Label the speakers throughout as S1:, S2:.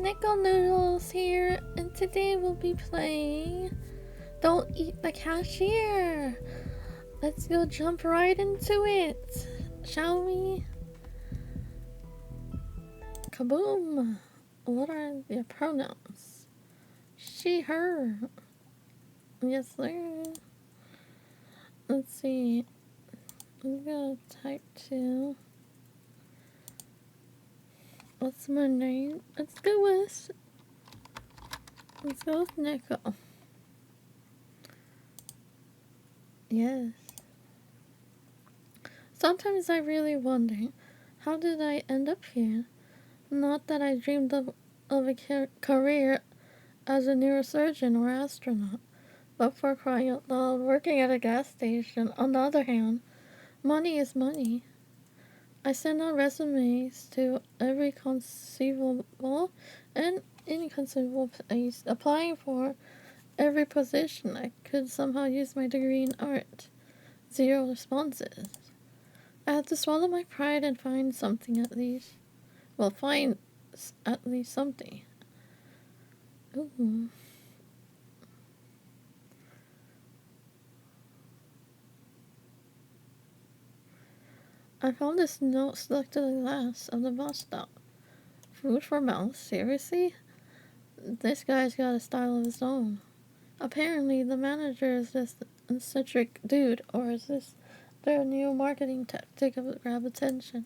S1: Nickel Noodles here, and today we'll be playing Don't Eat the Cashier. Let's go jump right into it, shall we? Kaboom! What are your pronouns? She, her. Yes, sir. Let's see. I'm gonna type 2. What's my name? Let's go with Nickel. Yes. Sometimes I really wonder, how did I end up here? Not that I dreamed of a career as a neurosurgeon or astronaut, but for crying out loud, working at a gas station. On the other hand, money is money. I send out resumes to every conceivable and inconceivable place, applying for every position. I could somehow use my degree in art. 0 responses. I had to swallow my pride and find something at least. Well, find at least something. Ooh. I found this note stuck to the glass of the bus stop. Food for mouth? Seriously? This guy's got a style of his own. Apparently, the manager is this eccentric dude, or is this their new marketing tactic of grab attention?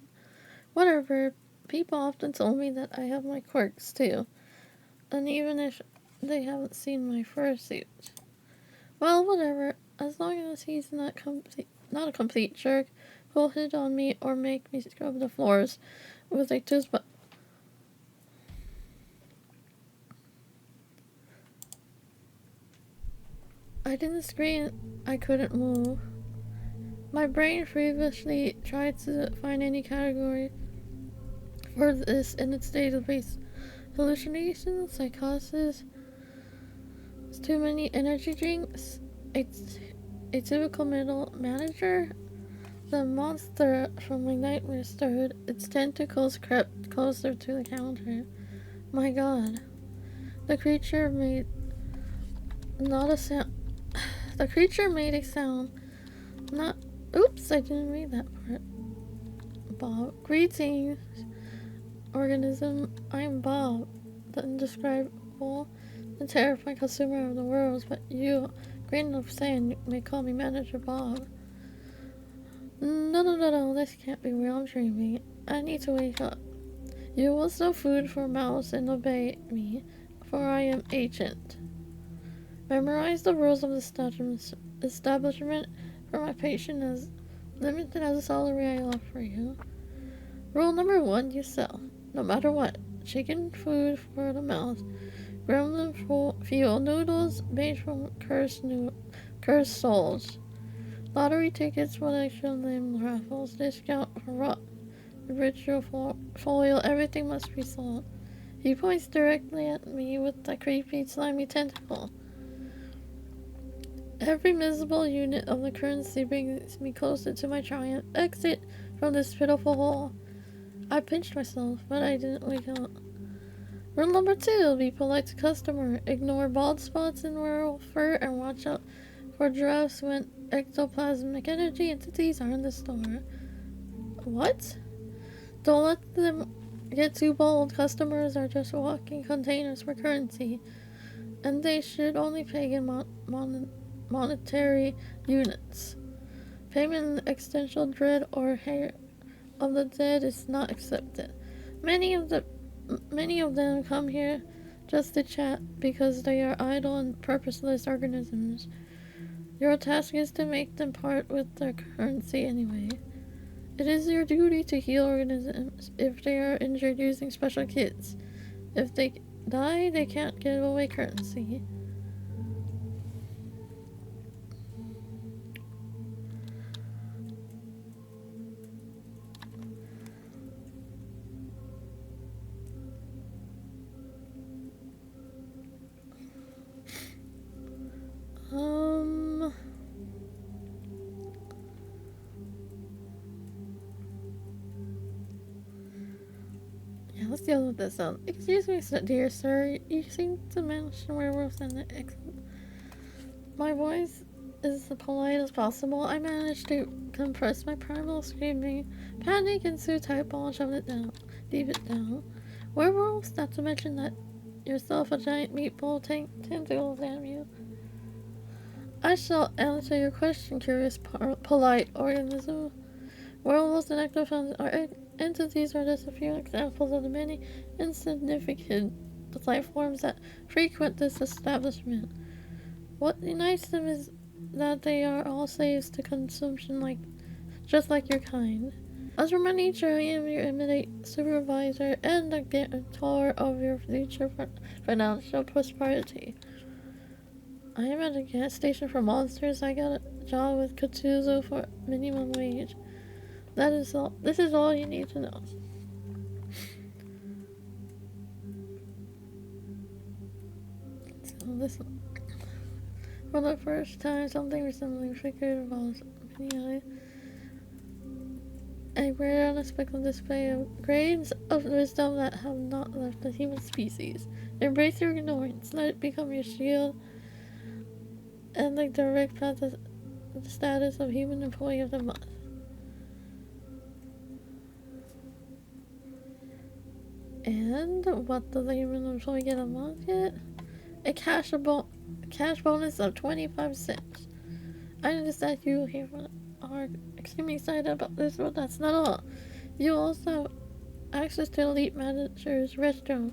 S1: Whatever. People often told me that I have my quirks too, and even if they haven't seen my fursuit. Well, whatever. As long as he's not a complete jerk who'll hit on me or make me scrub the floors with a toothbrush. I didn't scream. I couldn't move. My brain feverishly tried to find any category for this in its database. Hallucinations, psychosis, too many energy drinks, a typical middle manager. The monster from my nightmare stirred. Its tentacles crept closer to the counter. My god. The creature made not a sound. The creature made a sound. Not. Oops, I didn't read that part. Bob. Greetings, organism. I'm Bob, the indescribable, the terrifying consumer of the world, but you, grain of sand, may call me Manager Bob. No, this can't be real. I'm dreaming. I need to wake up. You will sell food for mouths and obey me, for I am agent. Memorize the rules of the establishment, for my patient is limited as a salary I offer you. Rule number 1, you sell, no matter what. Chicken food for the mouth, gremlin fuel noodles made from cursed souls. Lottery tickets for extra limb raffles, discount for rot, ritual foil, everything must be sold. He points directly at me with the creepy, slimy tentacle. Every miserable unit of the currency brings me closer to my triumph. Exit from this pitiful hole. I pinched myself, but I didn't wake up. Rule number 2, be polite to customer. Ignore bald spots in rural fur and watch out for giraffes when ectoplasmic energy entities are in the store. What? Don't let them get too bold. Customers are just walking containers for currency, and they should only pay in monetary units. Payment in existential dread or hair of the dead is not accepted. Many of them come here just to chat because they are idle and purposeless organisms. Your task is to make them part with their currency anyway. It is your duty to heal organisms if they are injured using special kits. If they die, they can't give away currency. Yeah, let's deal with this sound. Excuse me, dear sir. You seem to mention werewolves and my voice is as polite as possible. I managed to compress my primal screaming. Panic ensued typo and shoved it down. Leave it down. Werewolves, not to mention that yourself a giant meatball tentacles damn you. I shall answer your question, curious polite organism. Werewolves and ectophones are entities are just a few examples of the many insignificant life forms that frequent this establishment. What unites them is that they are all slaves to consumption, just like your kind. As for my nature, I am your immediate supervisor and the guarantor of your future financial prosperity. I am at a gas station for monsters. I got a job with Katuzo for minimum wage. That is all. This is all you need to know. So listen. For the first time, something resembling figured about me. A rare, unexpected display of grains of wisdom that have not left the human species. Embrace your ignorance. Let it become your shield and the direct path to the status of human employee of the month. And what does a human employee get a month get? A cash bonus of 25 cents. I understand you here are extremely excited about this, but that's not all. You also have access to Elite Manager's restroom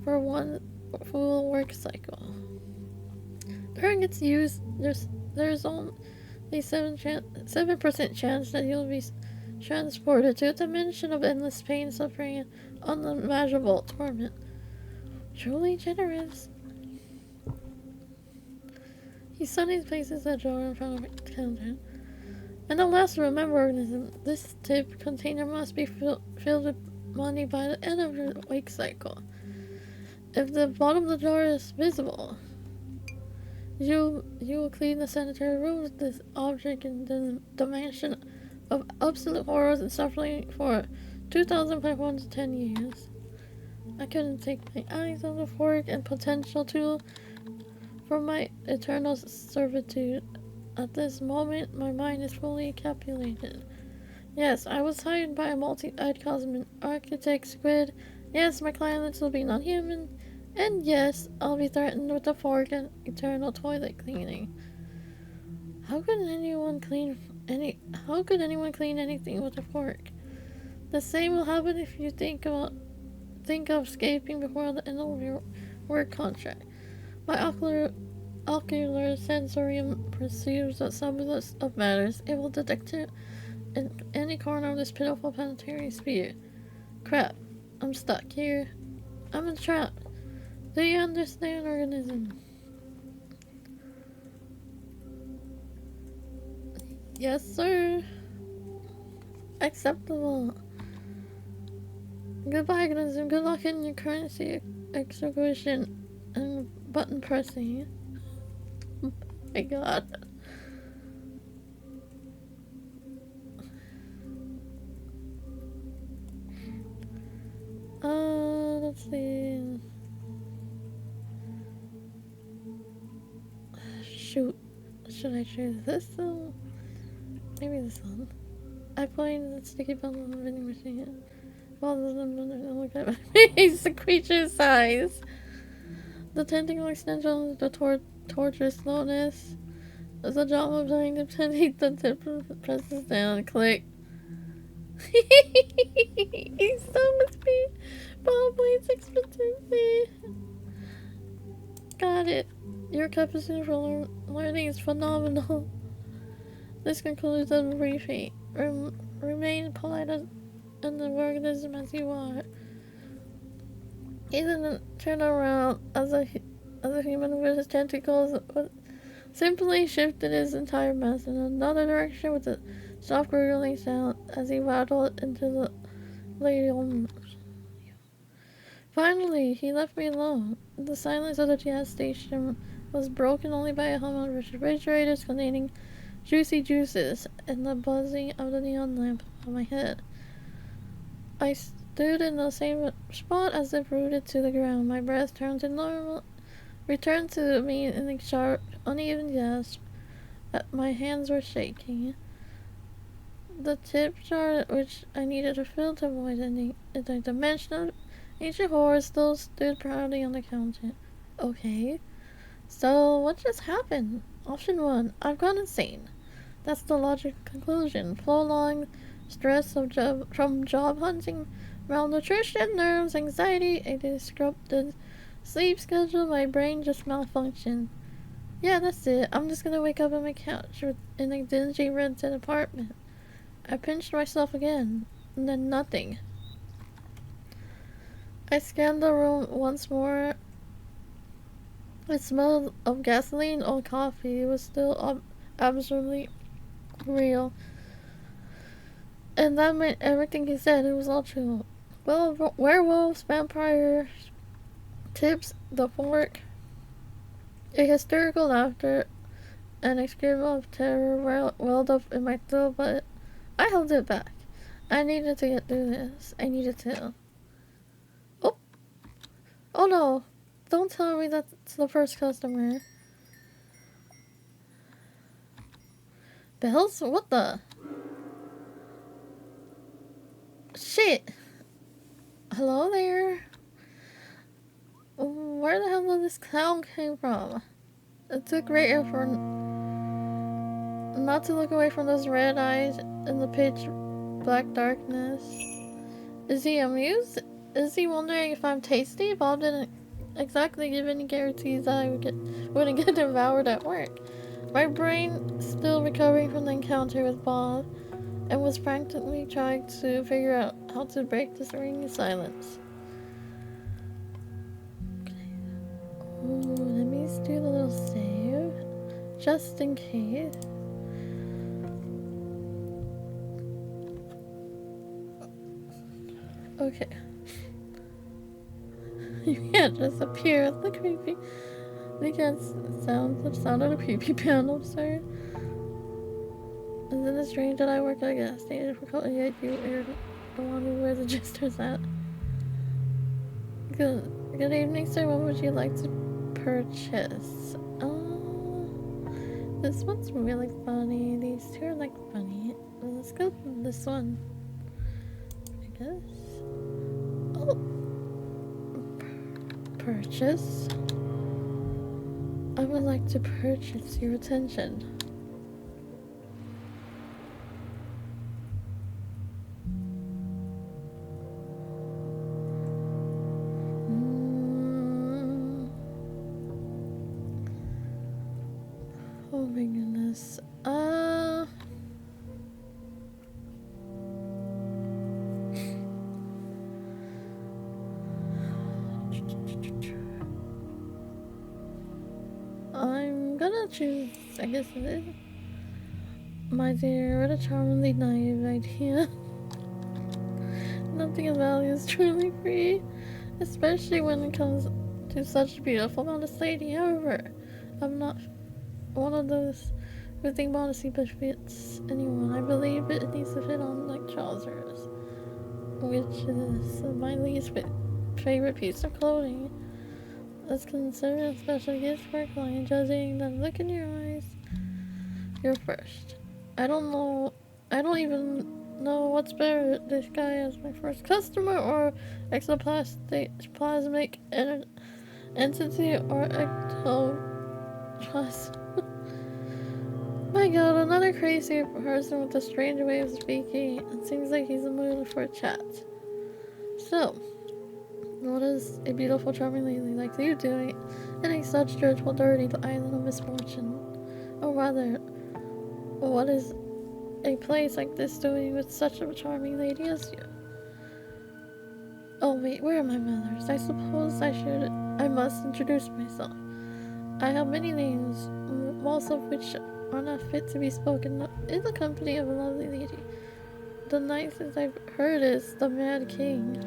S1: for one full work cycle. During its use, there's only 7% chance that you'll be transported to a dimension of endless pain, suffering, and unimaginable torment. Truly generous. He suddenly places a jar in front of the counter. And at last, remember, organism, this tip container must be filled with money by the end of your wake cycle. If the bottom of the jar is visible, you will clean the sanitary room with this object in the dimension of absolute horrors and suffering for 2,510 years. I couldn't take my eyes off the fork and potential tool for my eternal servitude. At this moment, my mind is fully calculated. Yes, I was hired by a multi-eyed cosmic architect squid. Yes, my clients will be non-human. And yes, I'll be threatened with a fork and eternal toilet cleaning. How could anyone clean anything with a fork? The same will happen if you think of escaping before the end of your work contract. My ocular sensorium perceives the subtlest of matters. It will detect it in any corner of this pitiful planetary sphere. Crap, I'm stuck here. I'm trapped. Do you understand, organism? Yes, sir. Acceptable. Goodbye, organism. Good luck in your currency execution and button pressing. Oh my god. Let's see. Shoot. Should I choose this though? Maybe this one. I point the sticky bundle on the vending machine. While the look at my face, the creature's size. The tentacle extension of the torturous slowness. As a job of trying to penetrate the tip presses down, click. He's so much speed. Probably 6%. Got it. Your capacity for learning is phenomenal. This concludes the briefing. Remain polite and the organism as you are. He didn't turn around as a human with his tentacles, but simply shifted his entire mass in another direction with a soft gurgling sound as he waddled into the lady. Finally, he left me alone. The silence of the gas station was broken only by a hum of refrigerators containing juicy juices and the buzzing of the neon lamp on my head. stood in the same spot as if rooted to the ground. My breath returned to me in a sharp, uneven gasp. My hands were shaking. The tip jar which I needed to fill to avoid any dimensional ancient horror still stood proudly on the counter. Okay. So, what just happened? Option 1. I've gone insane. That's the logical conclusion. Prolonged stress from job hunting, malnutrition, nerves, anxiety, a disrupted sleep schedule, my brain just malfunctioned. Yeah, that's it. I'm just gonna wake up on my couch in a dingy rented apartment. I pinched myself again, and then nothing. I scanned the room once more. It smelled of gasoline or coffee. It was still absolutely real. And that meant everything he said. It was all true. Well, werewolves, vampires, tips, the fork, a hysterical laughter, and a scream of terror welled up in my throat, but I held it back. I needed to get through this. I needed to. Oh! Oh no! Don't tell me that's the first customer. Bells? What the? Shit! Hello there? Where the hell did this clown came from? It took great effort not to look away from those red eyes in the pitch black darkness. Is he amused? Is he wondering if I'm tasty? Bob didn't exactly give any guarantees that I wouldn't get devoured at work. My brain, still recovering from the encounter with Bob, and was frantically trying to figure out how to break this ringing silence. Ooh, let me just do the little save, just in case. Okay. You can't just appear at the creepy. You can't sound the sound of a creepy piano, sir. Isn't it strange that I work at a gas station for calling yet you are the one who wears the jesters at? Good evening, sir. What would you like to purchase? This one's really funny. These two are like funny. Let's go for this one, I guess. Oh, purchase. I would like to purchase your attention. Oh my goodness. I'm gonna choose, I guess it is. My dear, what a charmingly naive idea. Nothing of value is truly free, especially when it comes to such a beautiful modest lady. However, I'm not one of those who think modesty befits anyone. I believe it needs to fit on like trousers, which is my least favorite piece of clothing. Let's consider a special gift for a client. Judging the look in your eyes, you're first. I don't even know what's better, this guy as my first customer or exoplasmic entity or ectoplasm. My god, another crazy person with a strange way of speaking. It seems like he's in the mood for a chat. So, what is a beautiful, charming lady like you doing in a such dreadful, dirty island of misfortune? Or rather, what is a place like this doing with such a charming lady as you? Oh wait, where are my manners? I suppose I must introduce myself. I have many names, most of which are not fit to be spoken in the company of a lovely lady. The nicest I've heard is the Mad King,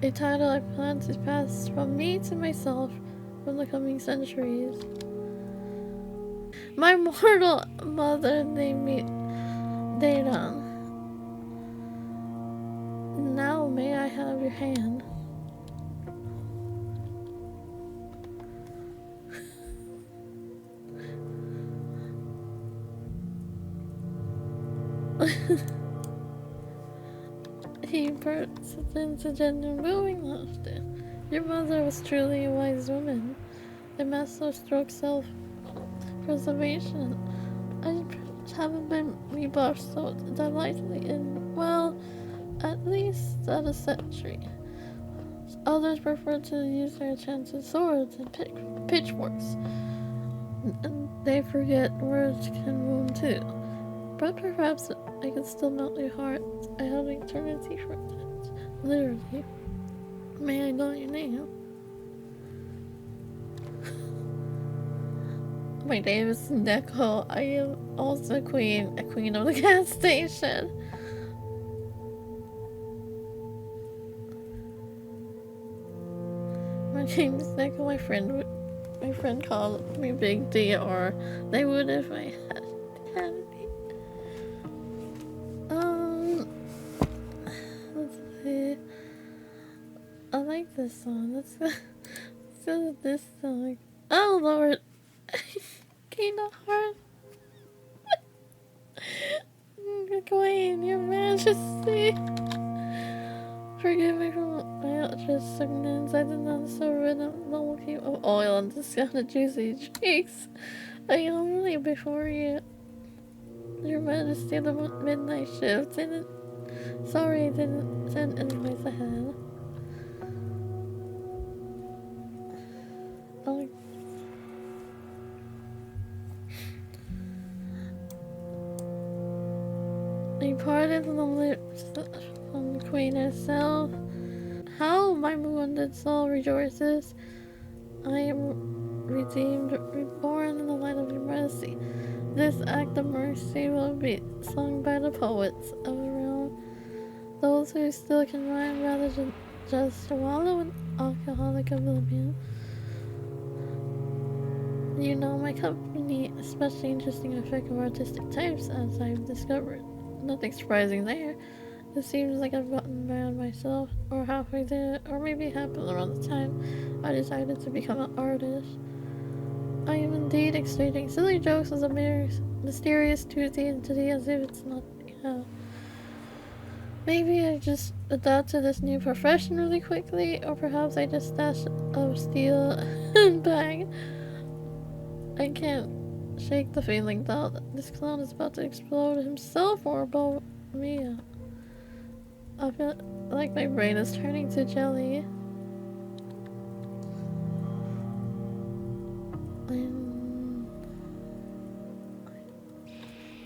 S1: a title I plan to pass from me to myself from the coming centuries. My mortal mother named me Dayron. your hand. He bursts into genuine booing laughter. Your mother was truly a wise woman. A master stroke self-preservation. I haven't been rebuffed so delightfully in, well, at least at a century. Others prefer to use their enchanted swords and pitchforks. And they forget words can wound too. But perhaps I can still melt your heart. I have eternity for that. Literally. May I know your name? My name is Neko. I am also a queen of the gas station. My name is Neko. My friend called me Big D, or they would if I had me. Let's see. I like this song. Let's go to this song. Oh Lord. Kingdom Heart. Queen, your majesty. Forgive me for my outrageous ignorance. I did not so rid of the looking of oil on discounted juicy cheeks. I am really before you. Your majesty, the midnight shift. Sorry I didn't send invoice ahead. I parted from the lips from the queen herself. How my wounded soul rejoices. I am redeemed, reborn in the light of your mercy. This act of mercy will be sung by the poets of the realm. Those who still can rhyme rather than just wallow in alcoholic oblivion. You know, my company especially interesting effect of artistic types, as I've discovered. Nothing surprising there. It seems like I've gotten married myself, or halfway there, or maybe it happened around the time I decided to become an artist. I am indeed exchanging silly jokes with a mysterious Tuesday entity as if it's not, Maybe I just adapted this new profession really quickly, or perhaps I just stashed a steel bag. I can't shake the feeling that this clown is about to explode himself or blow me up. I feel like my brain is turning to jelly.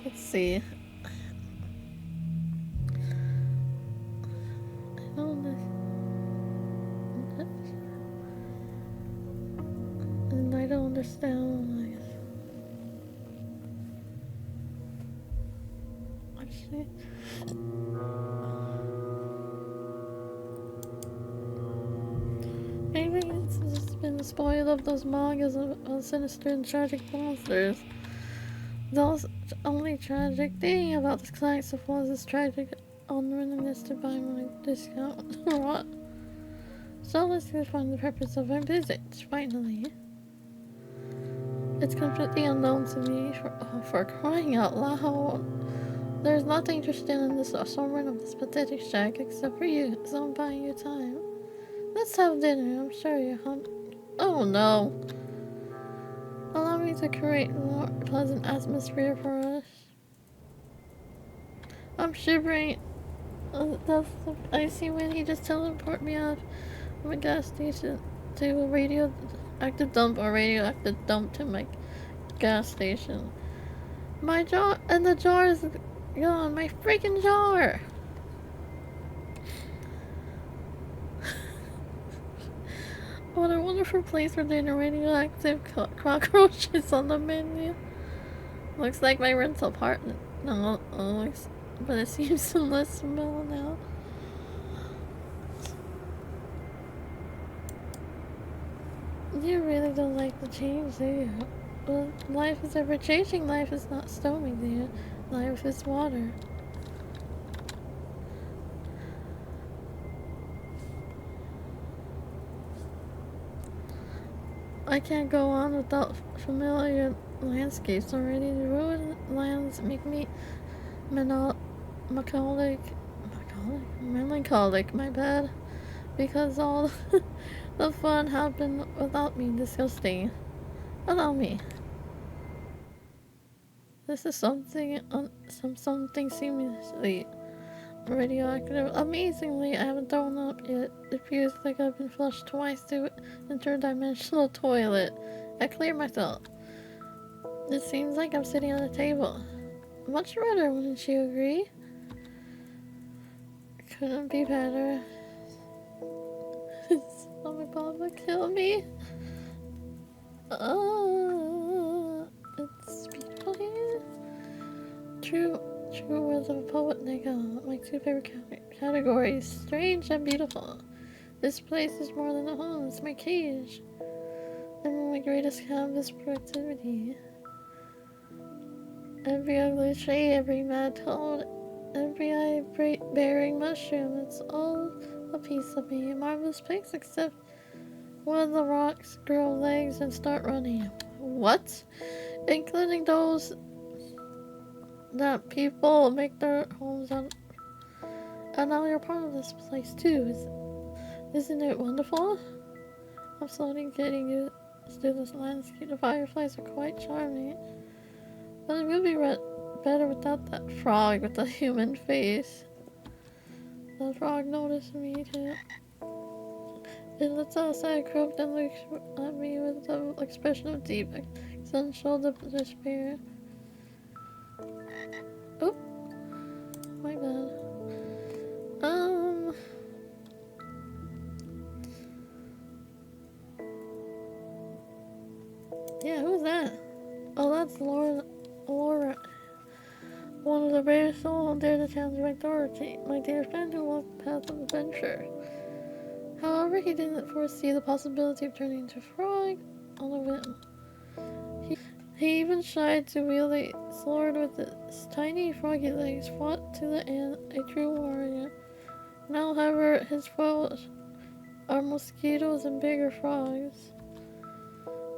S1: Let's see. I don't understand. Actually, maybe it's just been spoiled of those mangas of sinister and tragic monsters. The only tragic thing about this class was this tragic unwillingness to buy my discount. What? So let's find the purpose of our visit, finally. It's completely unknown to me for crying out loud. There's nothing interesting in this assortment of this pathetic shack except for you, so I'm buying you time. Let's have dinner, I'm sure you're hungry. Oh no. Allow me to create a more pleasant atmosphere for us. I'm shivering. That's the icy wind. He just teleported me out from a gas station to a radioactive dump to my gas station. My jar, and the jar is gone. My freaking jar! What a wonderful place for dinner. Radioactive cockroaches on the menu. Looks like my rental apartment. No, but it seems to less smell now. You really don't like the change, do you? Well, life is ever changing. Life is not stormy, dear. Life is water. I can't go on without familiar landscapes already. The ruined lands make me melancholic. Melancholic, my bad. Because all the fun happened without me. Disgusting. Allow me. This is something something seemingly radioactive. Amazingly, I haven't thrown up yet. It feels like I've been flushed twice to interdimensional toilet. I clear myself. It seems like I'm sitting on a table. Much better, wouldn't you agree? Couldn't be better. Stomach Papa kill me. It's beautiful here. True words of a poet, nigga. My two favorite categories: strange and beautiful. This place is more than a home. It's my cage. And my greatest canvas for activity. Every ugly tree, every mad toad, every eye-bearing mushroom, it's all a piece of me. A marvelous place, except when the rocks grow legs and start running. What? Including those that people make their homes on. And now you're part of this place too. Isn't it wonderful? I'm slowly getting used to this landscape. The fireflies are quite charming. But it would be better without that frog with the human face. The frog noticed me too. It looks outside, croaked, and looks at me with an expression of deep existential despair. Oh, my bad. Yeah, who's that? Oh, that's Laura. One of the bravest souls who dared to challenge my authority. My dear friend who walked the path of adventure. However, he didn't foresee the possibility of turning into a frog on a whim. He even tried to wield a sword with his tiny froggy legs, fought to the end, a true warrior. Now, however, his foes are mosquitoes and bigger frogs.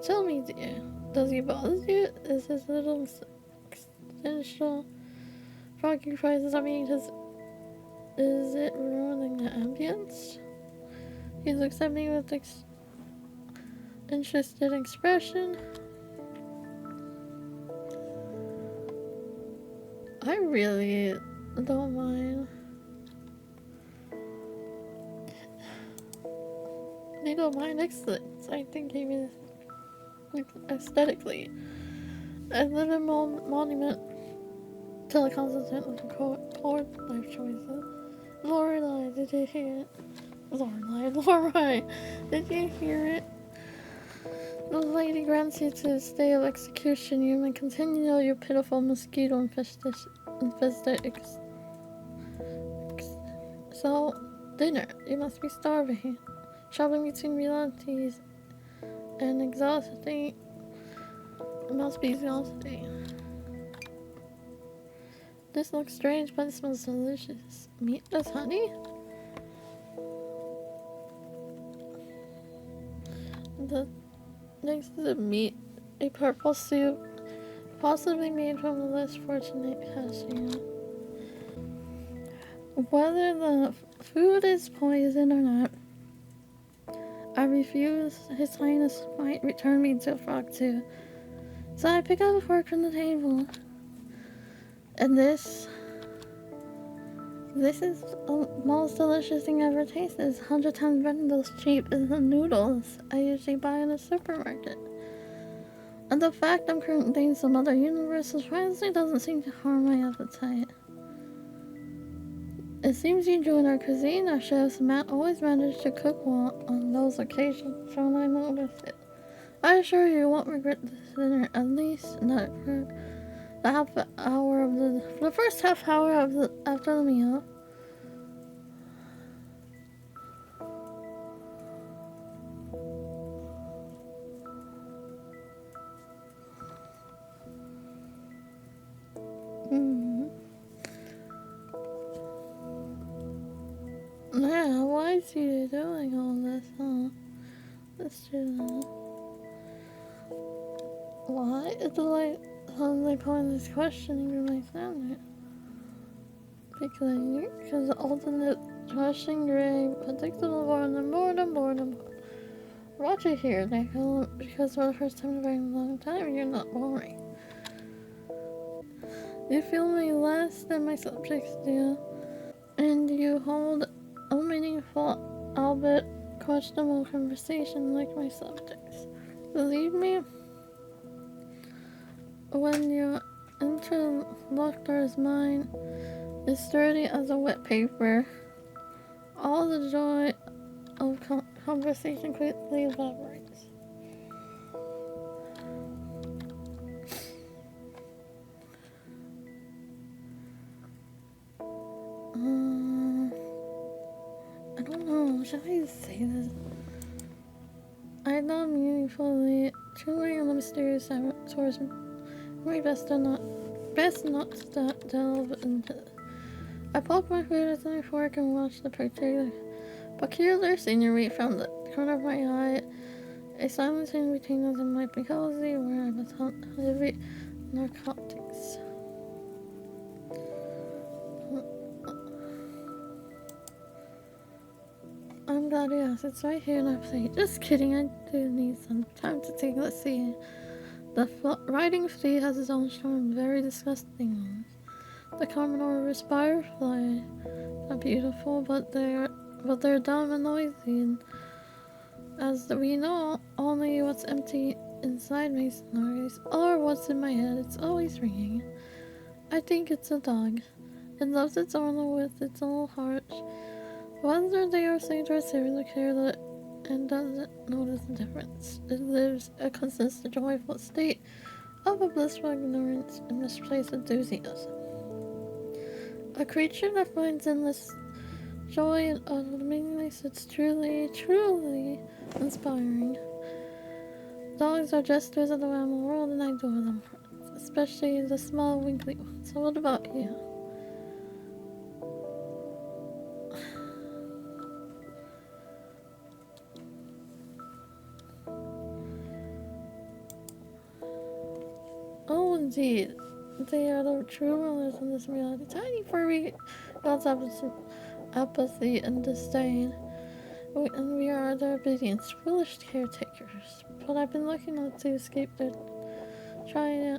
S1: Tell me, dear, does he bother you? Is his little existential froggy crisis, is it ruining the ambience? He looks at me with interested expression. I really don't mind. They don't mind excellence. I think he is aesthetically a living monument to the constant poor life choices. Lorelai, did you hear it? Lorelai, did you hear it? The lady grants you to stay of execution. You may continue your pitiful mosquito infested. So, dinner. You must be starving. Shopping between realities and exhausting. It must be exhausting. This looks strange, but it smells delicious. Meatless honey? Next to the meat, a purple soup, possibly made from the less fortunate cashier. Whether the food is poison or not, I refuse. His Highness might return me to a frog too. So I pick up a fork from the table. And this is the most delicious thing I've ever tasted. It's 100 times better than those cheap noodles I usually buy in a supermarket. And the fact I'm currently in some other universe surprisingly doesn't seem to harm my appetite. It seems you join our cuisine. Our chefs always manage to cook well on those occasions when I notice it. I assure you won't regret this dinner, at least not for the first half hour after the meal. Yeah, why is he doing all this, huh? Let's do that. I delight suddenly pointless questioning to my family. Because alternate rushing gray, predictable boredom. Roger here, they call it because for the first time in a very long time, you're not boring. You feel me less than my subjects do, and you hold a meaningful, albeit questionable conversation like my subjects. Believe me, when your interlocutor's mind is sturdy as a wet paper, all the joy of conversation quickly evaporates. I don't know, should I say this? I thought meaningfully, truly on the mysterious source, my best not to delve into it. I poke my food with my fork and watch the peculiar scenery from the corner of my eye. A silence in between us might be cozy, where I was on heavy narcotics. I'm glad you asked. It's right here in our plate. Just kidding, I do need some time to take a see. The writing flea has its own charm, very disgusting ones. The common or firefly are beautiful, but they're dumb and noisy, and as we know, only what's empty inside makes noise, or what's in my head, it's always ringing. I think it's a dog. It loves its owner with its little heart. Whether they are saint or serial killer and doesn't notice the difference. It lives a consistent, joyful state of a blissful ignorance and misplaced enthusiasm. A creature that finds endless joy in utter meaningless, it's truly inspiring. Dogs are jesters of the animal world and I adore them, especially the small wiggly ones. So what about you? Oh, indeed. They are the true rulers in this reality. Tiny furry gods have apathy and disdain, and we are their obedience, foolish caretakers. But I've been lucky not to escape their tyranny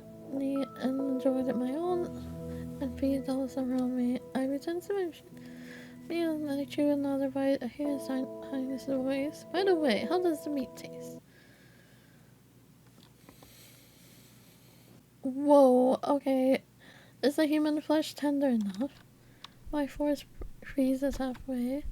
S1: and enjoy it my own and feed those around me. I return to my meal and I chew another bite. I hear his highness voice. By the way, how does the meat taste? Whoa, okay. Is the human flesh tender enough? My force freezes halfway.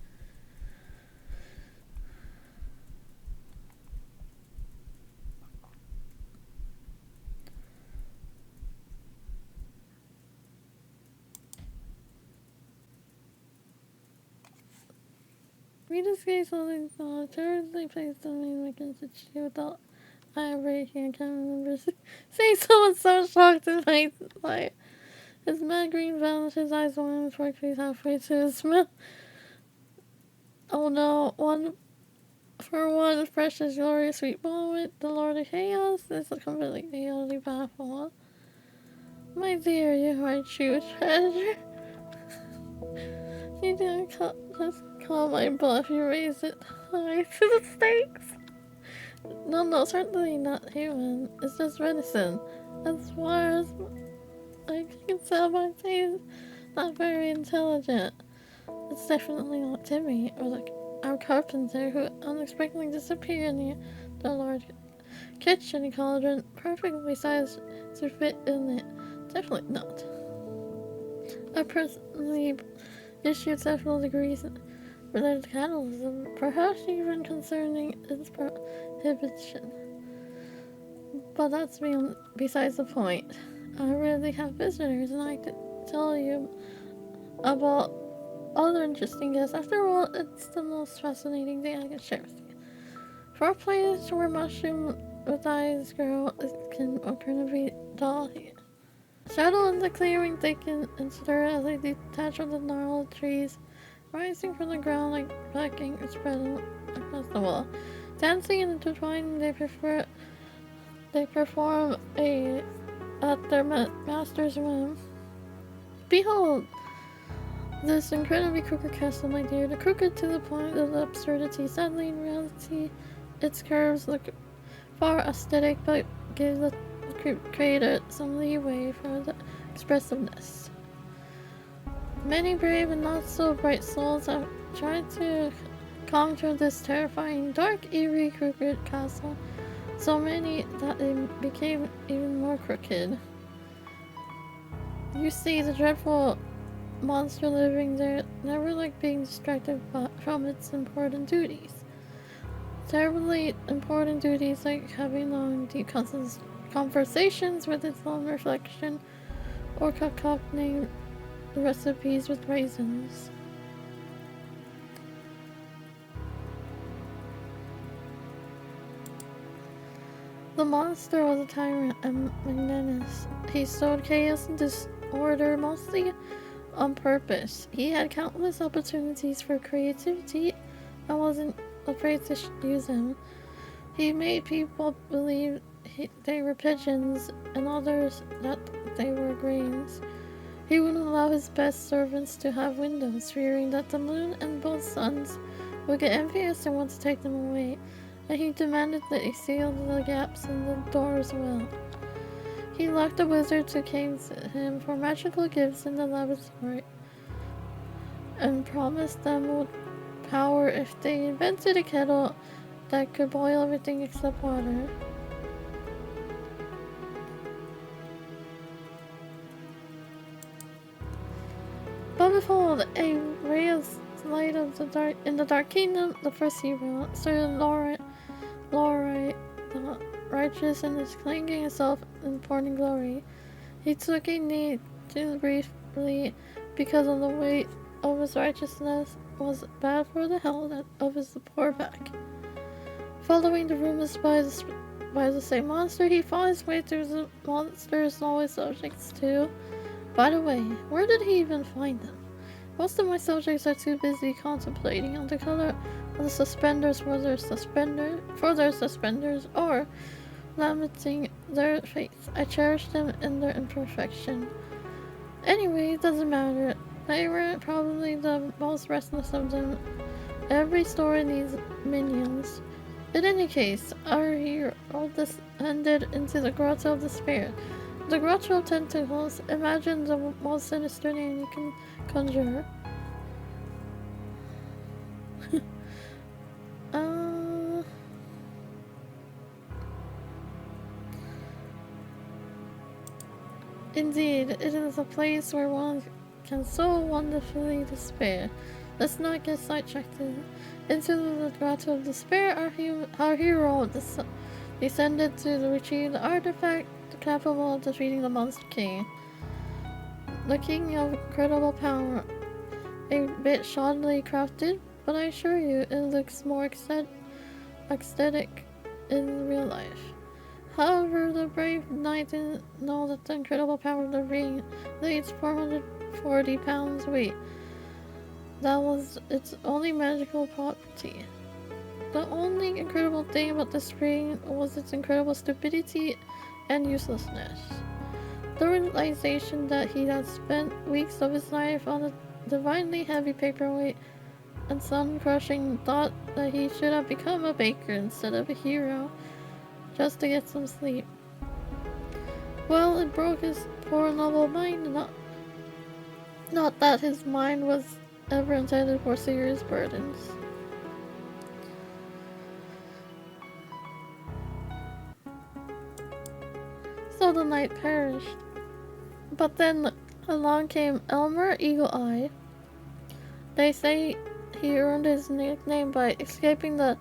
S1: We discussed something terribly placed on me against the tree without I can't remember saying someone so shocked in my life. His mad green vanished, his eyes wide, his fork face halfway to his mouth. Oh no, one precious, glorious, sweet moment, the Lord of Chaos is completely utterly baffled. My dear, you are a true treasure. You didn't just call my bluff, you raised it high to the stakes. No, certainly not human. It's just medicine. As far as I can tell by taste, not very intelligent. It's definitely not Timmy or our carpenter who unexpectedly disappeared near the large kitchen cauldron, perfectly sized to fit in it. Definitely not. I personally issued several degrees related to cannibalism, perhaps even concerning its prohibition. But that's besides the point. I rarely have visitors, and I could tell you about other interesting guests. After all, it's the most fascinating thing I can share with you. For a place where mushroom with eyes grow, it can occur to be dull here. Shadow in the clearing thicken and stir as they detach from the gnarled trees, rising from the ground like blacking spread across the wall. Dancing and intertwining, they they perform at their master's whim. Behold, this incredibly crooked castle, my dear. The crooked to the point of absurdity. Sadly, in reality, its curves look far aesthetic, but give the creator some leeway for the expressiveness. Many brave and not so bright souls have tried to conquer this terrifying, dark, eerie, crooked castle. So many that it became even more crooked. You see, the dreadful monster living there never liked being distracted from its important duties. Terribly important duties like having long, deep conversations with its own reflection or concocting recipes with raisins. The monster was a tyrant and magnanimous. He sowed chaos and disorder mostly on purpose. He had countless opportunities for creativity and wasn't afraid to use them. He made people believe they were pigeons and others that they were grains. He wouldn't allow his best servants to have windows, fearing that the moon and both suns would get envious and want to take them away, and he demanded that he seal the gaps in the doors well. He locked the wizards who came to him for magical gifts in the laboratory, and promised them power if they invented a kettle that could boil everything except water. But behold, a ray of light of the dark in the dark kingdom, the first hero, Sir Laurite, the righteous, and is clanging himself in pouring glory. He took a knee too briefly because of the weight of his righteousness was bad for the health of his poor back. Following the rumors by the same monster, he fought his way through the monsters always subjects too. By the way, where did he even find them? Most of my subjects are too busy contemplating on the color of the suspenders for their suspenders or lamenting their fates. I cherish them in their imperfection. Anyway, it doesn't matter. They were probably the most restless of them. Every story needs minions. In any case, our hero descended into the Grotto of Despair. The Grotto of Tentacles. Imagine the most sinister name you can conjure. Indeed, it is a place where one can so wonderfully despair. Let's not get sidetracked into the Grotto of Despair. Our hero descended to retrieve the artifact capable of defeating the Monster King. The king of incredible power. A bit shoddily crafted, but I assure you it looks more aesthetic in real life. However, the brave knight didn't know that the incredible power of the ring, its 440 pounds weight, that was its only magical property. The only incredible thing about this ring was its incredible stupidity and uselessness. The realization that he had spent weeks of his life on a divinely heavy paperweight and sun-crushing thought that he should have become a baker instead of a hero just to get some sleep. Well, it broke his poor noble mind, not that his mind was ever intended for serious burdens. So the knight perished. But then along came Elmer Eagle Eye. They say he earned his nickname by escaping the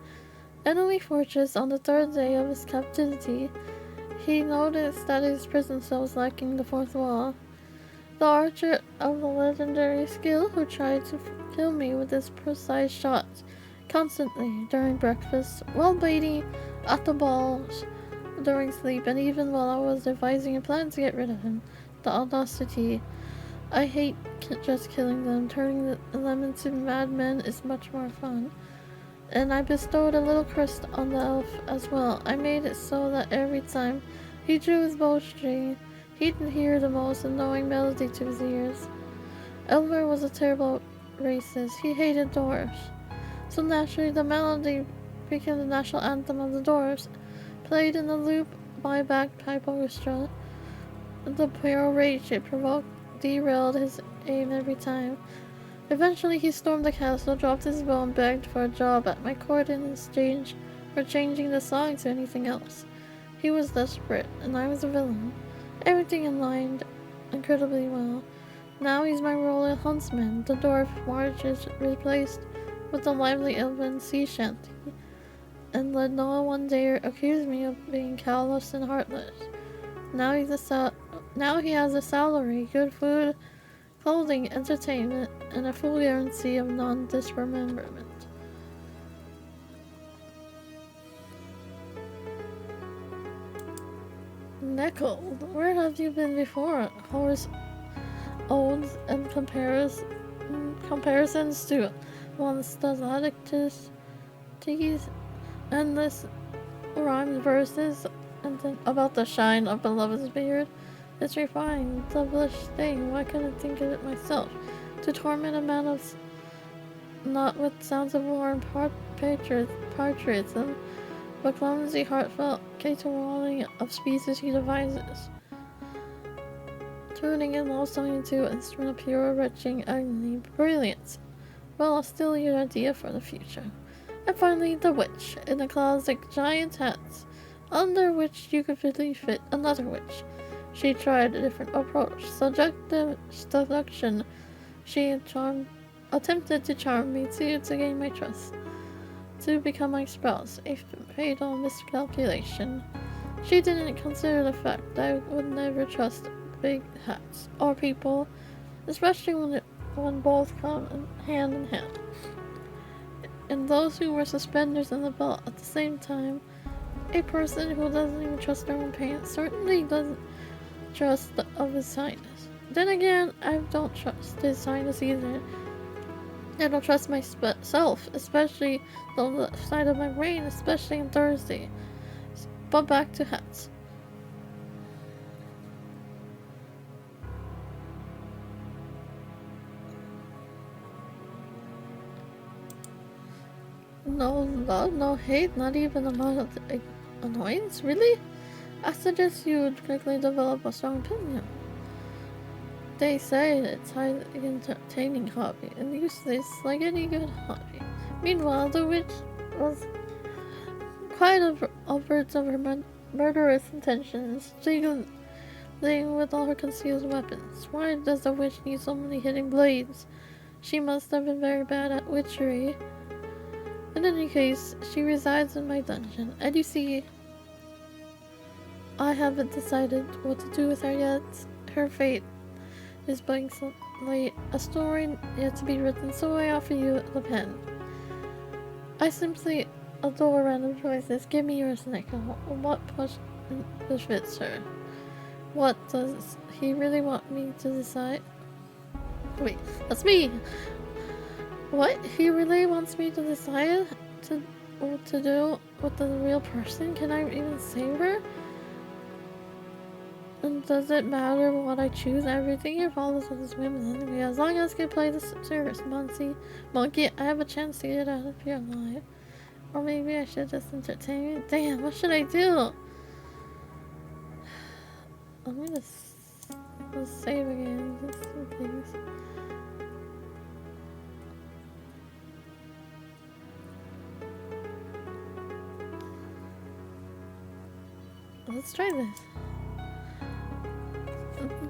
S1: enemy fortress on the third day of his captivity. He noticed that his prison cell was lacking the fourth wall. The archer of the legendary skill who tried to kill me with his precise shots constantly during breakfast, while baiting at the balls during sleep, and even while I was devising a plan to get rid of him. The audacity. I hate just killing them. Turning them into madmen is much more fun. And I bestowed a little crest on the elf as well. I made it so that every time he drew his bowstring, he'd hear the most annoying melody to his ears. Elmer was a terrible racist. He hated dwarves. So naturally, the melody became the national anthem of the dwarves, played in a loop by a bagpipe orchestra. The pure rage it provoked derailed his aim every time. Eventually, he stormed the castle, dropped his bow, and begged for a job at my court in exchange for changing the song to anything else. He was desperate, and I was a villain. Everything aligned incredibly well. Now he's my royal huntsman. The dwarf march is replaced with the lively elven sea shanty, and let no one dare accuse me of being callous and heartless. Now he has a salary, good food, clothing, entertainment, and a full guarantee of non-disrememberment. Nickel, where have you been before? Horse odes and comparisons to one's dialectics, endless rhymed verses and about the shine of beloved's beard. It's refined, devilish thing. Why couldn't I think of it myself? To torment a man of not with sounds of war and patriotism, but clumsy, heartfelt caterwauling of speeches he devises, turning a love song into an instrument of pure, retching agony. Brilliant. Well, I'll steal your idea for the future. And finally, the witch, in a closet, giant hats, under which you could really fit another witch. She tried a different approach. Subjective seduction. She attempted to charm me to gain my trust, to become my spouse, a fatal miscalculation. She didn't consider the fact that I would never trust big hats or people, especially when both come hand in hand. And those who wear suspenders and a belt at the same time, a person who doesn't even trust their own pants certainly doesn't trust of his highness. Then again, I don't trust his highness either. I don't trust myself, especially the left side of my brain, especially on Thursday. But back to hats. No love, no hate, not even a lot of annoyance, really? I suggest you would quickly develop a strong opinion. They say it's highly entertaining hobby, and useless like any good hobby. Meanwhile, the witch was quite overt of her murderous intentions, jiggling with all her concealed weapons. Why does the witch need so many hidden blades? She must have been very bad at witchery. In any case, she resides in my dungeon, and you see, I haven't decided what to do with her yet. Her fate is blank slate, a story yet to be written, so I offer you the pen. I simply adore random choices. Give me yours, Nico. What push fits her? What does he really want me to decide? Wait, that's me! What? He really wants me to decide what to do with the real person? Can I even save her? And does it matter what I choose? Everything here follows with this women anyway. As long as I can play the serious monkey, I have a chance to get out of here alive. Or maybe I should just entertain you. Damn, what should I do? I'm gonna save again. Just some things. Let's try this.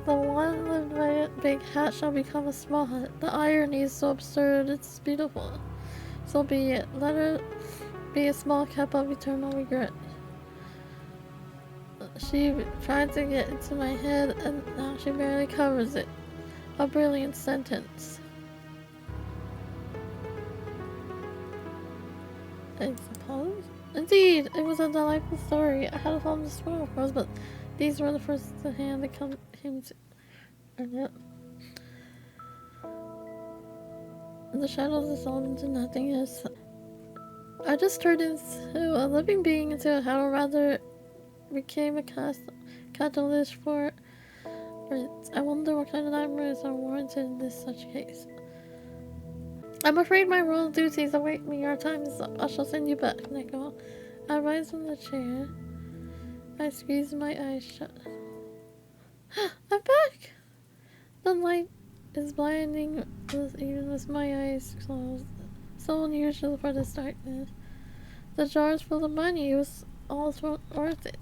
S1: The one lived by a big hat shall become a small hat. The irony is so absurd, it's beautiful. So be it. Let her be a small cap of eternal regret. She tried to get into my head, and now she barely covers it. A brilliant sentence. I suppose? Indeed, it was a delightful story. I had a problem to swear, of course, but these were the first to hand that came to... The shadows dissolved into nothingness. I just turned into a living being into how rather became a catalyst for it. I wonder what kind of nightmares are warranted in this such case. I'm afraid my royal duties await me. Our time is up. I shall send you back, Nico. I rise from the chair. I squeeze my eyes shut. I'm back! The light is blinding even with my eyes closed. So unusual for this darkness. The jar's full of money. It was all worth it.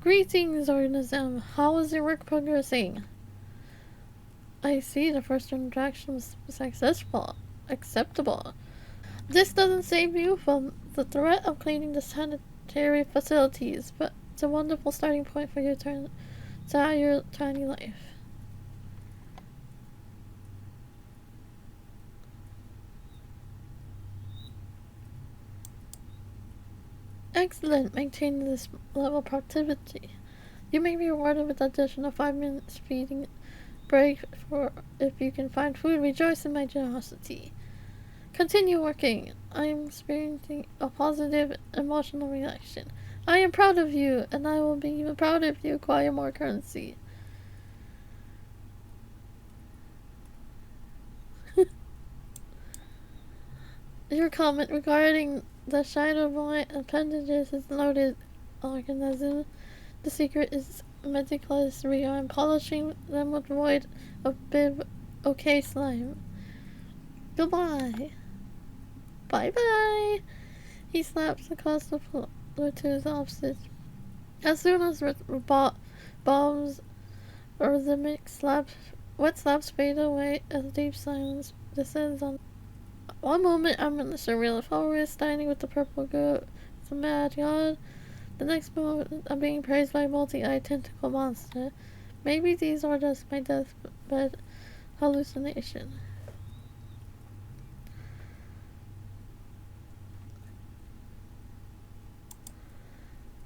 S1: Greetings, organism. How is your work progressing? I see the first interaction was successful. Acceptable. This doesn't save you from the threat of cleaning the sanitary facilities, but it's a wonderful starting point for your entire tiny life. Excellent. Maintain this level of productivity. You may be rewarded with an additional 5 minutes feeding break for if you can find food. Rejoice in my generosity. Continue working. I am experiencing a positive emotional reaction. I am proud of you, and I will be even prouder if you acquire more currency. Your comment regarding the shine of my appendages is noted, organism. The secret is meticulously. I'm polishing them with void of bib okay slime. Goodbye. Bye-bye. He slaps across the floor to his opposite. As soon as bombs or the mix wet slaps fade away as deep silence descends on. One moment I'm in the surreal forest, standing with the purple goat, the mad god. The next moment I'm being praised by a multi-eyed tentacle monster. Maybe these are just my deathbed hallucination.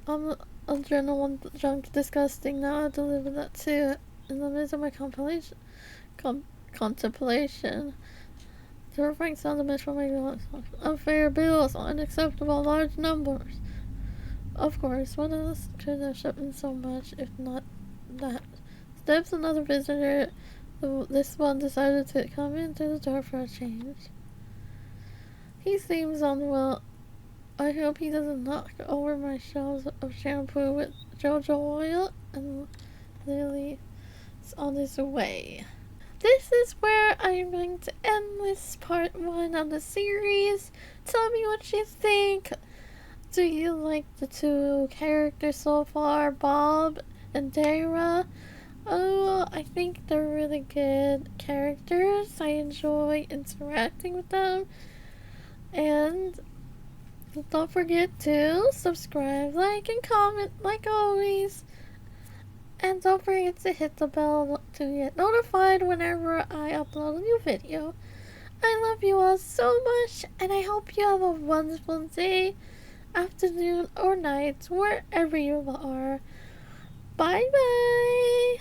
S1: I'm a journal one junk disgusting. Now I deliver that too. In the midst of my contemplation. Terrifying sound emerged from my lungs. Unfair bills, unacceptable large numbers. Of course, what else could have shocked me so much if not that? Steps another visitor. This one decided to come into the door for a change. He seems unwell. I hope he doesn't knock over my shelves of shampoo with Jojo oil and Lily is on his way. This is where I'm going to end this part 1 of the series. Tell me what you think. Do you like the two characters so far, Bob and Dara? Oh, I think they're really good characters. I enjoy interacting with them. And don't forget to subscribe, like, and comment like always. And don't forget to hit the bell to get notified whenever I upload a new video. I love you all so much, and I hope you have a wonderful day, afternoon, or night, wherever you are. Bye bye!